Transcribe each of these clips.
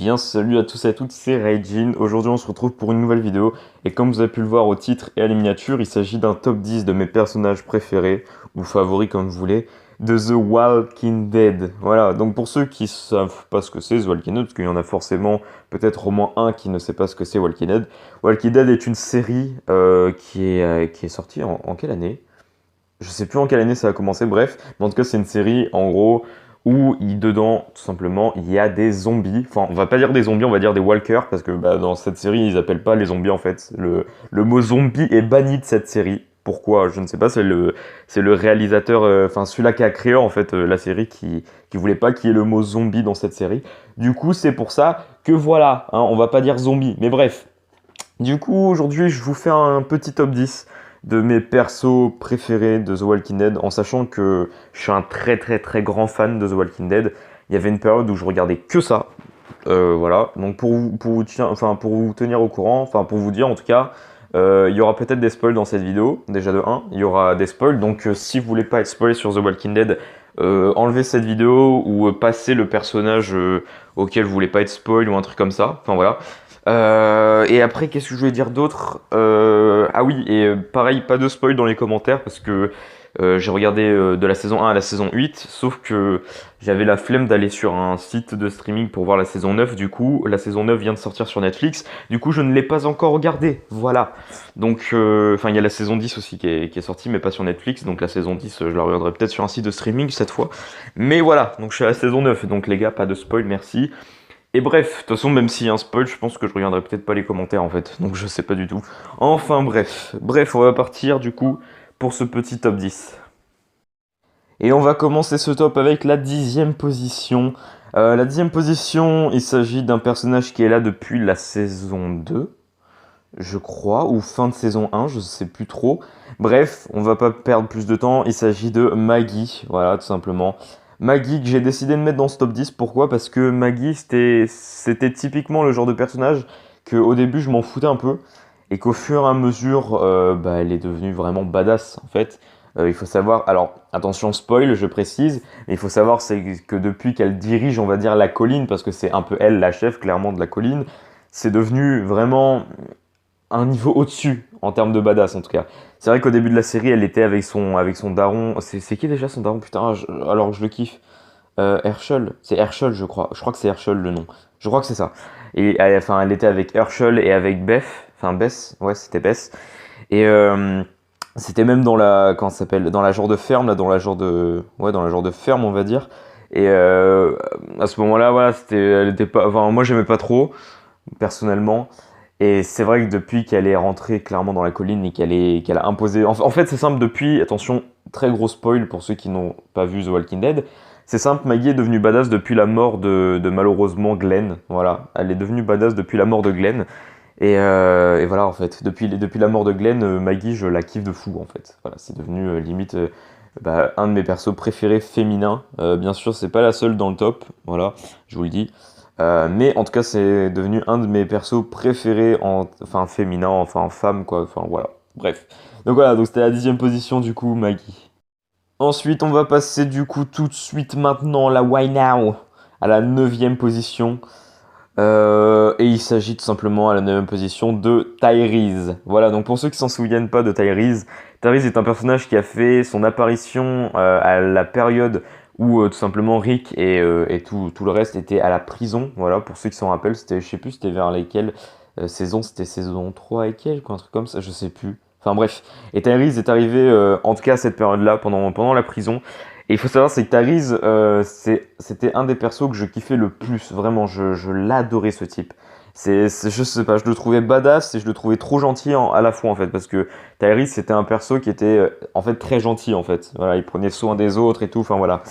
bien, salut à tous et à toutes, c'est Raijin. Aujourd'hui, on se retrouve pour une nouvelle vidéo. Et comme vous avez pu le voir au titre et à la miniature, il s'agit d'un top 10 de mes personnages préférés, ou favoris comme vous voulez, de The Walking Dead. Voilà, donc pour ceux qui savent pas ce que c'est The Walking Dead, parce qu'il y en a forcément peut-être au moins un qui ne sait pas ce que c'est Walking Dead. Walking Dead est une série qui est sortie en quelle année? Je sais plus en quelle année ça a commencé, bref. Mais en tout cas, c'est une série, en gros, où dedans, tout simplement, il y a des zombies. Enfin, on va pas dire des zombies, on va dire des walkers, parce que dans cette série, ils appellent pas les zombies, en fait. Le mot zombie est banni de cette série. Pourquoi? Je ne sais pas, c'est le réalisateur, enfin celui-là qui a créé en fait la série qui voulait pas qu'il y ait le mot zombie dans cette série. Du coup, c'est pour ça que voilà, hein, on va pas dire zombie, mais bref. Du coup, aujourd'hui, je vous fais un petit top 10 de mes persos préférés de The Walking Dead, en sachant que je suis un très grand fan de The Walking Dead. Il y avait une période où je regardais que ça. Voilà, donc pour vous tenir au courant, enfin pour vous dire en tout cas, il y aura peut-être des spoils dans cette vidéo, déjà de 1, il y aura des spoils, donc si vous voulez pas être spoilé sur The Walking Dead, enlevez cette vidéo ou passez le personnage auquel vous voulez pas être spoil ou un truc comme ça, enfin voilà. Et après, qu'est-ce que je voulais dire d'autre? Ah oui, et pareil, pas de spoil dans les commentaires parce que j'ai regardé de la saison 1 à la saison 8, sauf que j'avais la flemme d'aller sur un site de streaming pour voir la saison 9. Du coup, la saison 9 vient de sortir sur Netflix. Du coup, je ne l'ai pas encore regardée. Voilà. Donc, enfin, il y a la saison 10 aussi qui est sortie, mais pas sur Netflix. Donc, la saison 10, je la regarderai peut-être sur un site de streaming cette fois. Mais voilà, donc je suis à la saison 9. Donc, les gars, pas de spoil, merci. Et bref, de toute façon, même s'il y a un spoil, je pense que je regarderai peut-être pas les commentaires en fait, donc je sais pas du tout. Enfin bref, on va partir du coup pour ce petit top 10. Et on va commencer ce top avec la 10e position. La 10e position, il s'agit d'un personnage qui est là depuis la saison 2, je crois, ou fin de saison 1, je sais plus trop. Bref, on va pas perdre plus de temps, il s'agit de Maggie, voilà, tout simplement. Maggie que j'ai décidé de mettre dans ce top 10, pourquoi? Parce que Maggie, c'était typiquement le genre de personnage que au début je m'en foutais un peu, et qu'au fur et à mesure, elle est devenue vraiment badass, en fait. Il faut savoir, alors attention spoil, je précise, mais il faut savoir c'est que depuis qu'elle dirige, on va dire, la colline, parce que c'est un peu elle la chef, clairement, de la colline, c'est devenu vraiment un niveau au-dessus en termes de badass en tout cas. C'est vrai qu'au début de la série, elle était avec son daron. C'est qui déjà son daron? Putain, alors je le kiffe. Herschel, c'est Herschel je crois. Je crois que c'est Herschel le nom. Je crois que c'est ça. Et enfin, elle était avec Herschel et avec Beth. Enfin Bess, ouais c'était Bess. Et c'était même dans la, comment ça s'appelle, dans la genre de ferme là, dans la genre de ferme on va dire. Et à ce moment-là, voilà, elle était pas, enfin moi j'aimais pas trop personnellement. Et c'est vrai que depuis qu'elle est rentrée clairement dans la colline et qu'elle a imposé... En fait, c'est simple, depuis... Attention, très gros spoil pour ceux qui n'ont pas vu The Walking Dead. C'est simple, Maggie est devenue badass depuis la mort de malheureusement Glenn. Voilà, elle est devenue badass depuis la mort de Glenn. Et voilà, en fait, depuis la mort de Glenn, Maggie, je la kiffe de fou, en fait. Voilà, c'est devenu limite un de mes persos préférés féminins. Bien sûr, c'est pas la seule dans le top, voilà, je vous le dis. Mais en tout cas, c'est devenu un de mes persos préférés, enfin féminin, enfin en femme, quoi. Enfin voilà, bref. Donc voilà, donc c'était la 10e position du coup, Maggie. Ensuite, on va passer du coup tout de suite maintenant, la Why Now, à la 9e position. Et il s'agit tout simplement à la 9e position de Tyrese. Voilà, donc pour ceux qui s'en souviennent pas de Tyrese, Tyrese est un personnage qui a fait son apparition à la période où tout simplement Rick et tout le reste était à la prison. Voilà, pour ceux qui s'en rappellent, c'était, je sais plus, c'était vers lesquelles saisons, c'était saison 3 et quelques, un truc comme ça, je sais plus. Enfin bref, et Tyrese est arrivé en tout cas à cette période-là, pendant la prison. Et il faut savoir, c'est que Tyrese, c'était un des persos que je kiffais le plus. Vraiment, je l'adorais ce type. Je sais pas, je le trouvais badass et je le trouvais trop gentil à la fois en fait. Parce que Tyrese, c'était un perso qui était en fait très gentil en fait. Voilà, il prenait soin des autres et tout, enfin voilà.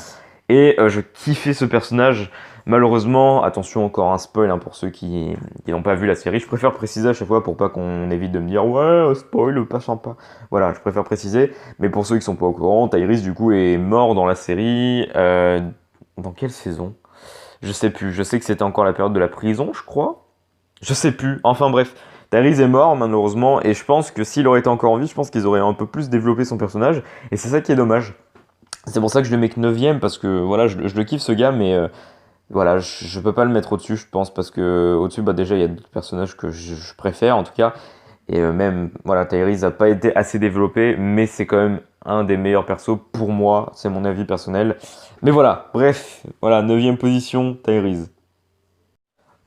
Et je kiffais ce personnage. Malheureusement, attention encore un spoil hein, pour ceux qui n'ont pas vu la série. Je préfère préciser à chaque fois pour pas qu'on évite de me dire ouais, spoil, pas sympa. Voilà, je préfère préciser. Mais pour ceux qui sont pas au courant, Tyrese du coup est mort dans la série. Dans quelle saison? Je sais plus. Je sais que c'était encore la période de la prison, je crois. Je sais plus. Enfin bref, Tyrese est mort malheureusement. Et je pense que s'il aurait été encore en vie, je pense qu'ils auraient un peu plus développé son personnage. Et c'est ça qui est dommage. C'est pour ça que je le mets que 9ème parce que voilà, je le kiffe ce gars, mais Voilà, je peux pas le mettre au-dessus, je pense, parce que au-dessus, bah déjà, il y a d'autres personnages que je préfère, en tout cas. Et même, voilà, Tyrese n'a pas été assez développé, mais c'est quand même un des meilleurs persos pour moi, c'est mon avis personnel. Mais voilà, bref, voilà, neuvième position, Tyrese.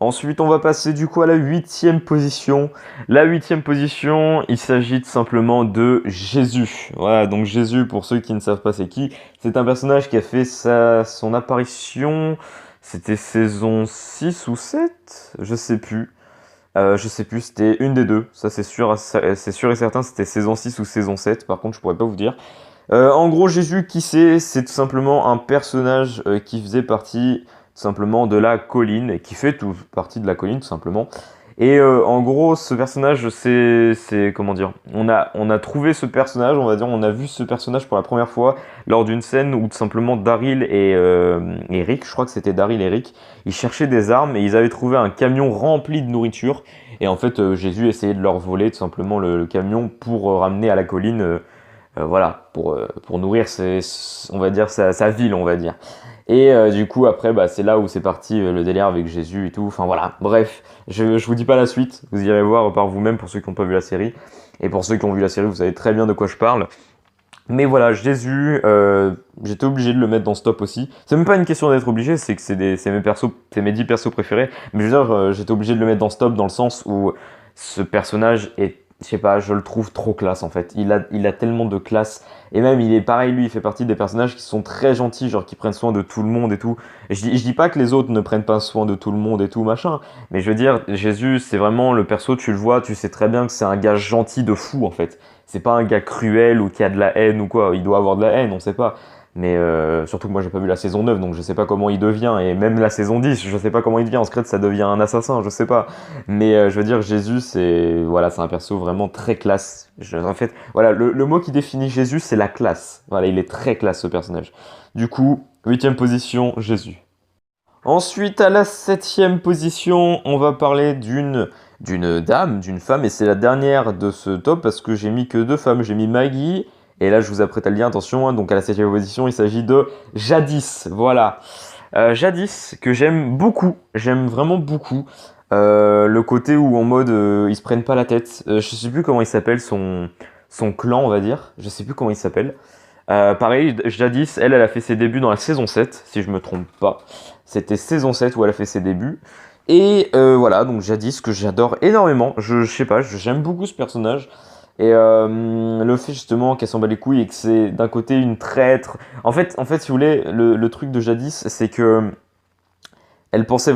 Ensuite, on va passer du coup à la huitième position. La huitième position, il s'agit tout simplement de Jésus. Voilà, donc Jésus, pour ceux qui ne savent pas c'est qui, c'est un personnage qui a fait son apparition, c'était saison 6 ou 7, je sais plus, c'était une des deux, ça c'est sûr et certain, c'était saison 6 ou saison 7, par contre je pourrais pas vous dire. En gros, Jésus, qui c'est tout simplement un personnage qui faisait partie tout simplement de la colline, et qui fait tout partie de la colline tout simplement. Et en gros, ce personnage, comment dire, on a trouvé ce personnage, on va dire, on a vu ce personnage pour la première fois lors d'une scène où tout simplement Daryl et Rick, je crois que c'était Daryl et Rick, ils cherchaient des armes et ils avaient trouvé un camion rempli de nourriture. Et en fait, Jésus essayait de leur voler tout simplement le camion pour ramener à la colline. Voilà, pour nourrir on va dire sa ville, on va dire. Et du coup, après, bah, c'est là où c'est parti le délire avec Jésus et tout. Enfin voilà, bref, je vous dis pas la suite, vous irez voir par vous-même pour ceux qui n'ont pas vu la série. Et pour ceux qui ont vu la série, vous savez très bien de quoi je parle. Mais voilà, Jésus, j'étais obligé de le mettre dans ce top aussi. C'est même pas une question d'être obligé, c'est que c'est mes persos, c'est mes 10 persos préférés. Mais je veux dire, j'étais obligé de le mettre dans ce top dans le sens où ce personnage est, je sais pas, je le trouve trop classe en fait. Il a tellement de classe. Et même, il est pareil, lui, il fait partie des personnages qui sont très gentils, genre qui prennent soin de tout le monde et tout. Et je dis pas que les autres ne prennent pas soin de tout le monde et tout, machin. Mais je veux dire, Jésus, c'est vraiment le perso, tu le vois, tu sais très bien que c'est un gars gentil de fou en fait. C'est pas un gars cruel ou qui a de la haine ou quoi. Il doit avoir de la haine, on sait pas. Mais surtout que moi j'ai pas vu la saison 9, donc je sais pas comment il devient. Et même la saison 10, je sais pas comment il devient. En secret, ça devient un assassin, je sais pas. Mais je veux dire, Jésus, voilà, c'est un perso vraiment très classe. En fait, voilà, le mot qui définit Jésus, c'est la classe. Voilà, il est très classe ce personnage. Du coup, huitième position, Jésus. Ensuite, à la septième position, on va parler d'une dame, d'une femme, et c'est la dernière de ce top parce que j'ai mis que deux femmes. J'ai mis Maggie, et là je vous apprête à le dire, attention, hein, donc à la septième position, il s'agit de Jadis. Voilà. Jadis, que j'aime vraiment beaucoup. Le côté où en mode ils se prennent pas la tête. Je sais plus comment il s'appelle, son clan, on va dire. Je sais plus comment il s'appelle. Pareil, Jadis, elle a fait ses débuts dans la saison 7, si je me trompe pas. C'était saison 7 où elle a fait ses débuts. Et voilà, donc Jadis, que j'adore énormément. Je sais pas, j'aime beaucoup ce personnage. Et le fait justement qu'elle s'en bat les couilles et que c'est d'un côté une traître. En fait, si vous voulez, le truc de Jadis, c'est que elle pense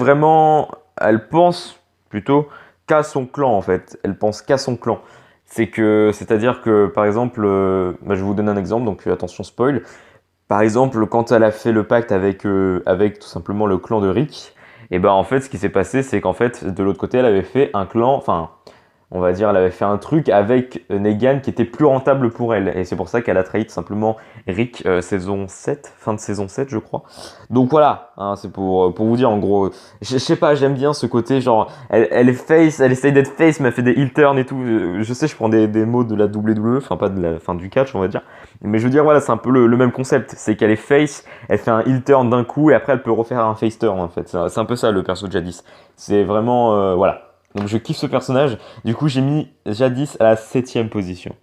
plutôt qu'à son clan en fait. Elle pense qu'à son clan. C'est-à-dire que par exemple, bah, je vais vous donner un exemple, donc attention spoil. Par exemple, quand elle a fait le pacte avec tout simplement le clan de Rick, et ben en fait, ce qui s'est passé, c'est qu'en fait, de l'autre côté, elle avait fait un clan, enfin, on va dire, elle avait fait un truc avec Negan qui était plus rentable pour elle. Et c'est pour ça qu'elle a trahi tout simplement Rick saison 7, fin de saison 7, je crois. Donc voilà, hein, c'est pour vous dire en gros. Je sais pas, j'aime bien ce côté, genre, elle est face, elle essaye d'être face, mais elle fait des heel turns et tout. Je sais, je prends des mots de la WWE, enfin pas de la fin du catch, on va dire. Mais je veux dire, voilà, c'est un peu le même concept. C'est qu'elle est face, elle fait un heel turn d'un coup et après elle peut refaire un face turn en fait. C'est un peu ça le perso de Jadis. C'est vraiment, voilà. Donc je kiffe ce personnage. Du coup, j'ai mis Jadis à la septième position.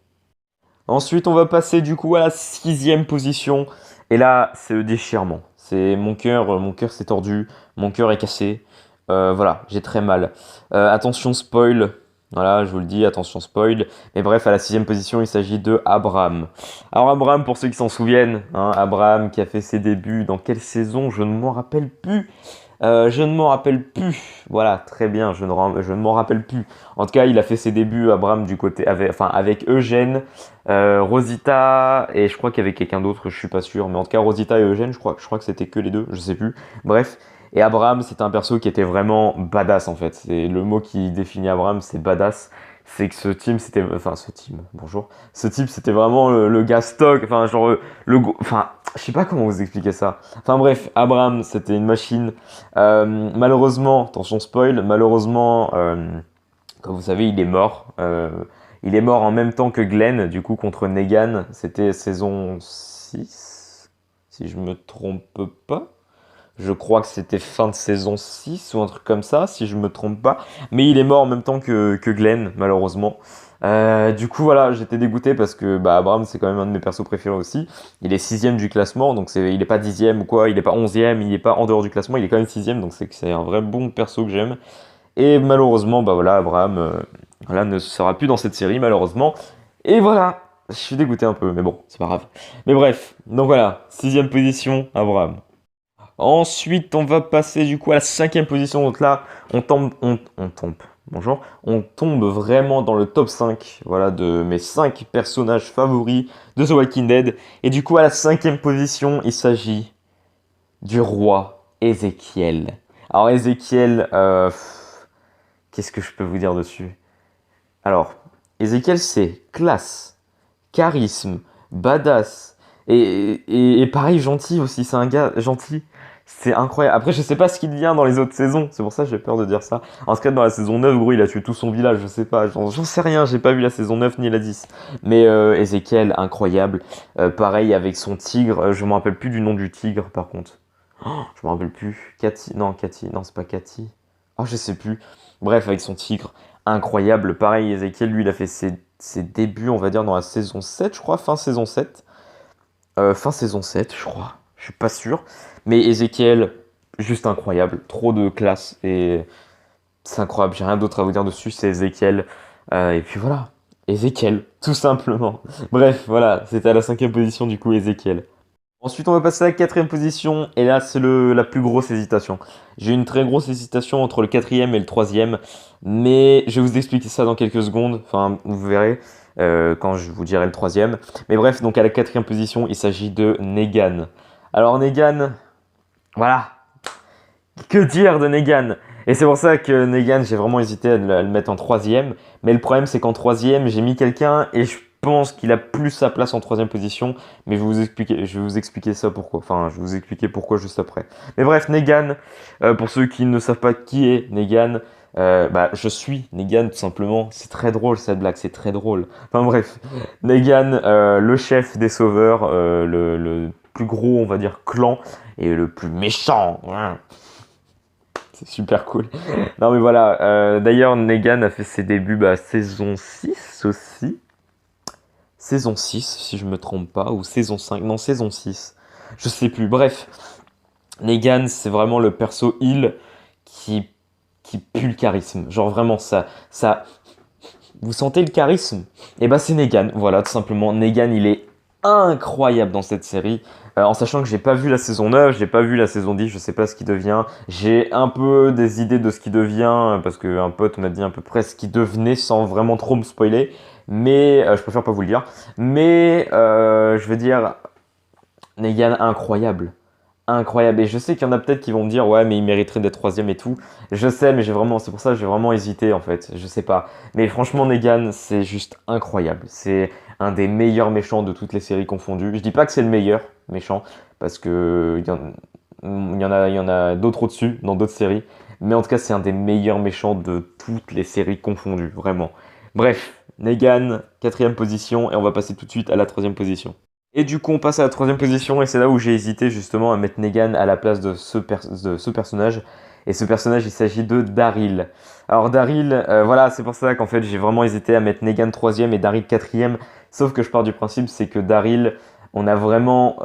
Ensuite, on va passer du coup à la sixième position. Et là, c'est le déchirement. C'est mon cœur s'est tordu, mon cœur est cassé. Voilà, j'ai très mal. Attention spoil. Voilà, je vous le dis, attention spoil. Mais bref, à la sixième position, il s'agit de Abraham. Alors Abraham, pour ceux qui s'en souviennent, hein, Abraham qui a fait ses débuts dans quelle saison? Je ne m'en rappelle plus. Je ne m'en rappelle plus. Voilà, très bien, je ne m'en rappelle plus. En tout cas, il a fait ses débuts, Abraham, du côté avec Eugène, Rosita, et je crois qu'il y avait quelqu'un d'autre, je suis pas sûr. Mais en tout cas, Rosita et Eugène, je crois que c'était que les deux, je sais plus. Bref. Et Abraham, c'est un perso qui était vraiment badass en fait. C'est le mot qui définit Abraham, c'est badass. C'est que bonjour. Ce type, c'était vraiment le gars stock, enfin genre enfin, je sais pas comment vous expliquer ça. Enfin bref, Abraham, c'était une machine. Malheureusement, attention spoil, malheureusement, comme vous savez, il est mort. Il est mort en même temps que Glenn, du coup contre Negan. C'était saison 6, si je me trompe pas. Je crois que c'était fin de saison 6 ou un truc comme ça, si je me trompe pas. Mais il est mort en même temps que Glenn, malheureusement. Du coup, voilà, j'étais dégoûté parce que bah, Abraham, c'est quand même un de mes persos préférés aussi. Il est sixième du classement, donc il est pas dixième ou quoi, il est pas onzième, il est pas en dehors du classement, il est quand même sixième, donc c'est un vrai bon perso que j'aime. Et malheureusement, bah voilà, Abraham voilà, ne sera plus dans cette série, malheureusement. Et voilà, je suis dégoûté un peu, mais bon, c'est pas grave. Mais bref, donc voilà, sixième position, Abraham. Ensuite, on va passer du coup à la cinquième position. Donc là, bonjour, on tombe vraiment dans le top 5, voilà, de mes 5 personnages favoris de The Walking Dead. Et du coup, à la cinquième position, il s'agit du roi Ézéchiel. Alors Ézéchiel, qu'est-ce que je peux vous dire dessus? Alors, Ézéchiel, c'est classe, charisme, badass, et pareil, gentil aussi, c'est un gars gentil. C'est incroyable. Après, je sais pas ce qu'il devient dans les autres saisons, c'est pour ça que j'ai peur de dire ça. En tout cas, dans la saison 9, gros, il a tué tout son village, je sais pas, j'en sais rien, j'ai pas vu la saison 9 ni la 10. Mais Ézéchiel, incroyable. Pareil avec son tigre, je me rappelle plus du nom du tigre par contre. Oh, je me rappelle plus. Cathy, non, c'est pas Cathy. Oh, je sais plus. Bref, avec son tigre, incroyable. Pareil, Ezekiel, lui, il a fait ses débuts, on va dire, dans la saison 7, je crois, fin saison 7. Fin saison 7, je crois. Je suis pas sûr. Mais Ezekiel, juste incroyable. Trop de classe. Et c'est incroyable. J'ai rien d'autre à vous dire dessus. C'est Ezekiel. Et puis voilà. Ezekiel, tout simplement. Bref, voilà. C'était à la cinquième position, du coup, Ezekiel. Ensuite, on va passer à la quatrième position, et là, c'est la plus grosse hésitation. J'ai une très grosse hésitation entre le quatrième et le troisième, mais je vais vous expliquer ça dans quelques secondes, enfin, vous verrez quand je vous dirai le troisième. Mais bref, donc à la quatrième position, il s'agit de Negan. Alors Negan, voilà, que dire de Negan? Et c'est pour ça que Negan, j'ai vraiment hésité à le mettre en troisième. Mais le problème, c'est qu'en troisième, j'ai mis quelqu'un et je pense qu'il a plus sa place en troisième position. Mais je vais vous expliquer ça pourquoi. Enfin, je vais vous expliquer pourquoi juste après. Mais bref, Negan, pour ceux qui ne savent pas qui est Negan, bah, je suis Negan tout simplement. C'est très drôle cette blague, c'est très drôle. Enfin bref, Negan, le chef des sauveurs, le plus gros, on va dire, clan et le plus méchant. C'est super cool. Non mais voilà, d'ailleurs Negan a fait ses débuts saison 6 aussi. Saison 6 si je me trompe pas, ou saison 5, non saison 6. Je sais plus, bref. Negan c'est vraiment le perso heal qui, qui pue le charisme. Genre vraiment ça... Vous sentez le charisme? Et bah c'est Negan, voilà tout simplement. Negan il est incroyable dans cette série. En sachant que j'ai pas vu la saison 9, j'ai pas vu la saison 10, je sais pas ce qu'il devient. J'ai un peu des idées de ce qu'il devient, parce qu'un pote m'a dit à peu près ce qu'il devenait sans vraiment trop me spoiler. Mais je préfère pas vous le dire. Mais je veux dire, Negan incroyable. Incroyable. Et je sais qu'il y en a peut-être qui vont me dire, ouais, mais il mériterait d'être troisième et tout. Je sais, mais c'est pour ça que j'ai vraiment hésité en fait. Je sais pas. Mais franchement, Negan, c'est juste incroyable. C'est un des meilleurs méchants de toutes les séries confondues. Je dis pas que c'est le meilleur méchant, parce que il y en a d'autres au-dessus, dans d'autres séries. Mais en tout cas, c'est un des meilleurs méchants de toutes les séries confondues, vraiment. Bref, Negan, quatrième position, et on va passer tout de suite à la troisième position. Et du coup, on passe à la troisième position, et c'est là où j'ai hésité justement à mettre Negan à la place de ce personnage. Et ce personnage, il s'agit de Daryl. Alors Daryl, voilà, c'est pour ça qu'en fait j'ai vraiment hésité à mettre Negan troisième et Daryl quatrième. Sauf que je pars du principe, c'est que Daryl, on a vraiment,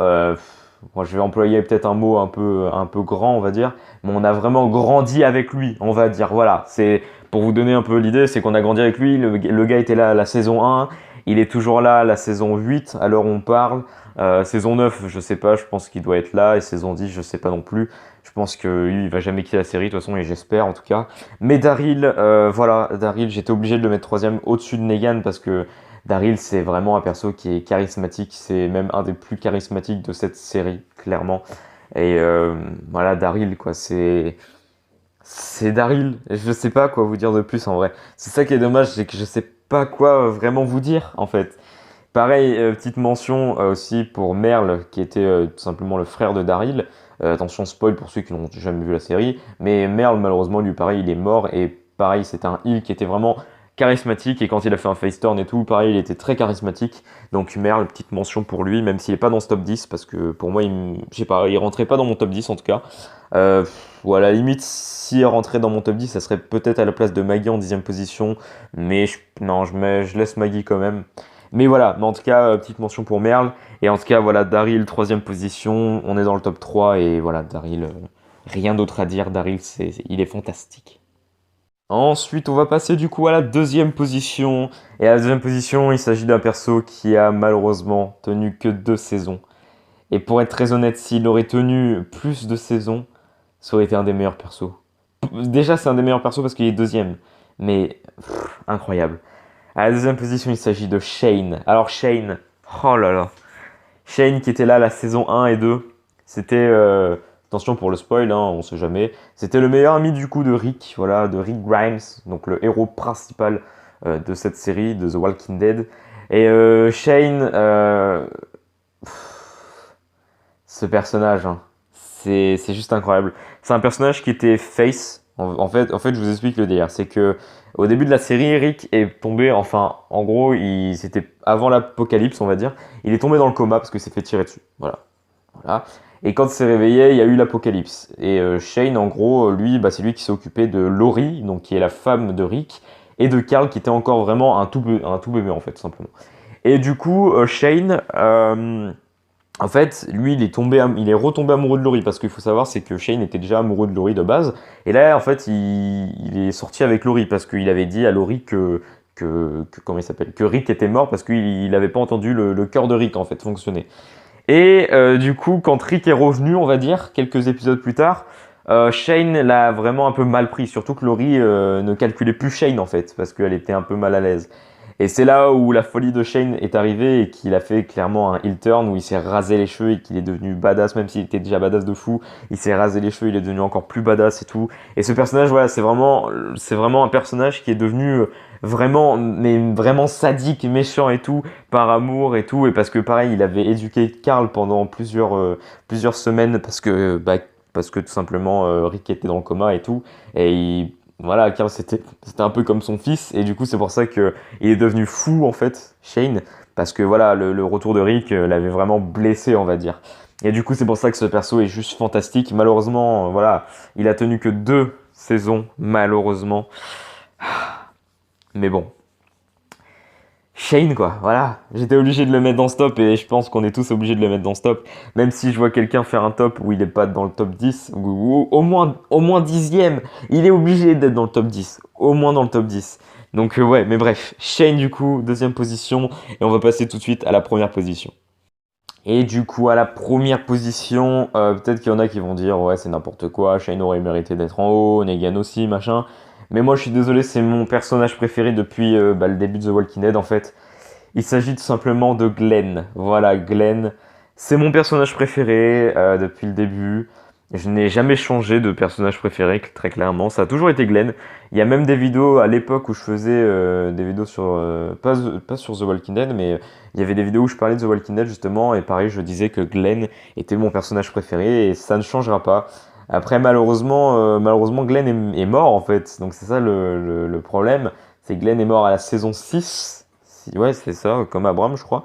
bon, je vais employer peut-être un mot un peu grand, on va dire, mais on a vraiment grandi avec lui, on va dire. Voilà, c'est pour vous donner un peu l'idée, c'est qu'on a grandi avec lui. Le gars était là à la saison 1. Il est toujours là, la saison 8, à l'heure où on parle. Saison 9, je sais pas, je pense qu'il doit être là. Et saison 10, je sais pas non plus. Je pense qu'il va jamais quitter la série, de toute façon, et j'espère en tout cas. Mais Daryl, voilà, Daryl, j'étais obligé de le mettre troisième au-dessus de Negan parce que Daryl, c'est vraiment un perso qui est charismatique. C'est même un des plus charismatiques de cette série, clairement. Et voilà, Daryl, quoi, c'est Daryl. Je sais pas quoi vous dire de plus en vrai. C'est ça qui est dommage, c'est que je sais pas quoi vraiment vous dire en fait. Pareil, petite mention aussi pour Merle, qui était tout simplement le frère de Daryl. Attention, spoil pour ceux qui n'ont jamais vu la série. Mais Merle, malheureusement, lui, pareil, il est mort. Et pareil, c'était un heal qui était vraiment charismatique, et quand il a fait un face turn et tout, pareil, il était très charismatique. Donc Merle, petite mention pour lui, même s'il est pas dans ce top 10, parce que pour moi, je sais pas, il rentrait pas dans mon top 10 en tout cas. Ou à la limite, s'il rentrait dans mon top 10, ça serait peut-être à la place de Maggie en 10e position, mais non, je laisse Maggie quand même. Mais voilà, mais en tout cas, petite mention pour Merle. Et en tout cas, voilà, Daryl, 3e position, on est dans le top 3, et voilà, Daryl, rien d'autre à dire, Daryl, il est fantastique. Ensuite, on va passer du coup à la 2e position. Et à la 2e position, il s'agit d'un perso qui a malheureusement tenu que 2 saisons. Et pour être très honnête, s'il aurait tenu plus de saisons, ça aurait été un des meilleurs persos. Déjà, c'est un des meilleurs persos parce qu'il est 2e. Mais incroyable. À la 2e position, il s'agit de Shane. Alors Shane, oh là là. Shane qui était là la saison 1 et 2. C'était, attention pour le spoil, hein, on sait jamais. C'était le meilleur ami du coup de Rick, voilà, de Rick Grimes, donc le héros principal de cette série, de The Walking Dead. Et Shane, ce personnage, hein, c'est juste incroyable. C'est un personnage qui était face. En fait, je vous explique le délire. C'est que au début de la série, Rick est tombé, enfin, en gros, c'était avant l'apocalypse, on va dire. Il est tombé dans le coma parce qu'il s'est fait tirer dessus. Voilà. Voilà. Et quand il s'est réveillé, il y a eu l'apocalypse. Et Shane, en gros, lui, bah, c'est lui qui s'est occupé de Laurie, donc qui est la femme de Rick, et de Carl, qui était encore vraiment un tout bébé, en fait, tout simplement. Et du coup, Shane, en fait, lui, il est retombé amoureux de Laurie, parce qu'il faut savoir, c'est que Shane était déjà amoureux de Laurie de base. Et là, en fait, il est sorti avec Laurie, parce qu'il avait dit à Laurie comment il s'appelle, que Rick était mort, parce qu'il n'avait pas entendu le cœur de Rick, en fait, fonctionner. Et du coup, quand Rick est revenu, on va dire, quelques épisodes plus tard, Shane l'a vraiment un peu mal pris. Surtout que Laurie ne calculait plus Shane, en fait, parce qu'elle était un peu mal à l'aise. Et c'est là où la folie de Shane est arrivée et qu'il a fait clairement un heel turn où il s'est rasé les cheveux et qu'il est devenu badass, même s'il était déjà badass de fou. Il s'est rasé les cheveux, il est devenu encore plus badass et tout. Et ce personnage, voilà, c'est vraiment un personnage qui est devenu vraiment, mais vraiment sadique, méchant et tout, par amour et tout. Et parce que pareil, il avait éduqué Carl pendant plusieurs semaines parce que tout simplement Rick était dans le coma et tout. Et voilà, Carl c'était un peu comme son fils. Et du coup, c'est pour ça que il est devenu fou en fait, Shane, parce que voilà, le retour de Rick l'avait vraiment blessé, on va dire. Et du coup, c'est pour ça que ce perso est juste fantastique. Malheureusement, voilà, il a tenu que 2 saisons, malheureusement. Mais bon, Shane quoi, voilà. J'étais obligé de le mettre dans ce top et je pense qu'on est tous obligés de le mettre dans ce top. Même si je vois quelqu'un faire un top où il n'est pas dans le top 10, ou au moins 10e, il est obligé d'être dans le top 10. Au moins dans le top 10. Donc ouais, mais bref, Shane du coup, 2e position. Et on va passer tout de suite à la première position. Et du coup, à la première position, peut-être qu'il y en a qui vont dire ouais, c'est n'importe quoi, Shane aurait mérité d'être en haut, Negan aussi, machin. Mais moi, je suis désolé, c'est mon personnage préféré depuis le début de The Walking Dead en fait. Il s'agit tout simplement de Glenn. Voilà, Glenn, c'est mon personnage préféré depuis le début. Je n'ai jamais changé de personnage préféré, très clairement. Ça a toujours été Glenn. Il y a même des vidéos à l'époque où je faisais des vidéos sur, pas sur The Walking Dead, mais il y avait des vidéos où je parlais de The Walking Dead justement, et pareil, je disais que Glenn était mon personnage préféré, et ça ne changera pas. Après, malheureusement, Glenn est mort en fait. Donc c'est ça le problème. C'est que Glenn est mort à la saison 6. Ouais, c'est ça, comme Abraham, je crois.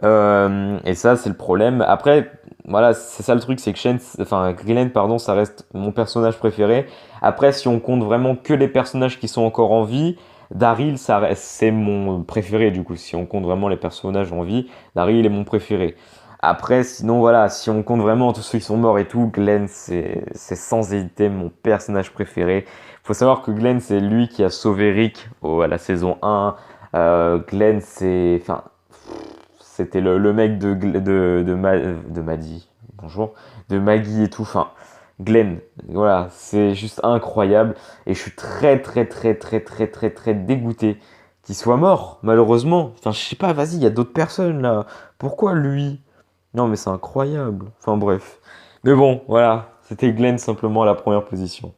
Et ça, c'est le problème. Après, voilà, c'est ça le truc, c'est que Glenn, pardon, ça reste mon personnage préféré. Après, si on compte vraiment que les personnages qui sont encore en vie, Daryl, c'est mon préféré du coup. Si on compte vraiment les personnages en vie, Daryl est mon préféré. Après, sinon, voilà, si on compte vraiment tous ceux qui sont morts et tout, Glenn, c'est sans hésiter mon personnage préféré. Faut savoir que Glenn, c'est lui qui a sauvé Rick à la saison 1. Glenn, c'était le mec de Maddie, bonjour, de Maggie et tout. Enfin, Glenn, voilà, c'est juste incroyable. Et je suis très, très, très, très, très, très, très dégoûté qu'il soit mort, malheureusement. Enfin, je sais pas, vas-y, il y a d'autres personnes là. Pourquoi lui? Non, mais c'est incroyable. Enfin, bref. Mais bon, voilà, c'était Glenn simplement à la première position.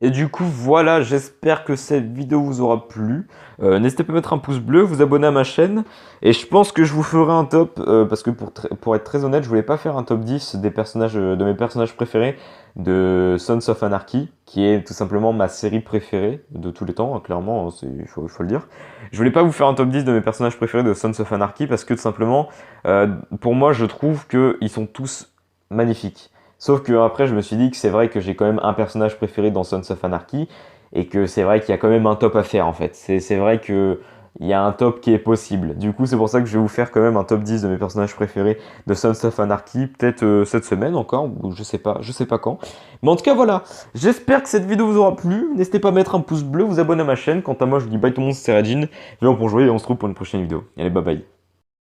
Et du coup, voilà, j'espère que cette vidéo vous aura plu. N'hésitez pas à mettre un pouce bleu, vous abonner à ma chaîne. Et je pense que je vous ferai un top, parce que pour être très honnête, je voulais pas faire un top 10 des personnages, de mes personnages préférés de Sons of Anarchy, qui est tout simplement ma série préférée de tous les temps, hein, clairement, hein, il faut le dire. Je voulais pas vous faire un top 10 de mes personnages préférés de Sons of Anarchy, parce que tout simplement, pour moi, je trouve qu'ils sont tous magnifiques. Sauf que après, je me suis dit que c'est vrai que j'ai quand même un personnage préféré dans Sons of Anarchy et que c'est vrai qu'il y a quand même un top à faire en fait. C'est vrai que il y a un top qui est possible. Du coup, c'est pour ça que je vais vous faire quand même un top 10 de mes personnages préférés de Sons of Anarchy, peut-être cette semaine encore, ou je sais pas quand. Mais en tout cas, voilà. J'espère que cette vidéo vous aura plu. N'hésitez pas à mettre un pouce bleu, vous abonner à ma chaîne. Quant à moi, je vous dis bye tout le monde, c'est Regine. Viens pour jouer et on se retrouve pour une prochaine vidéo. Allez, bye bye.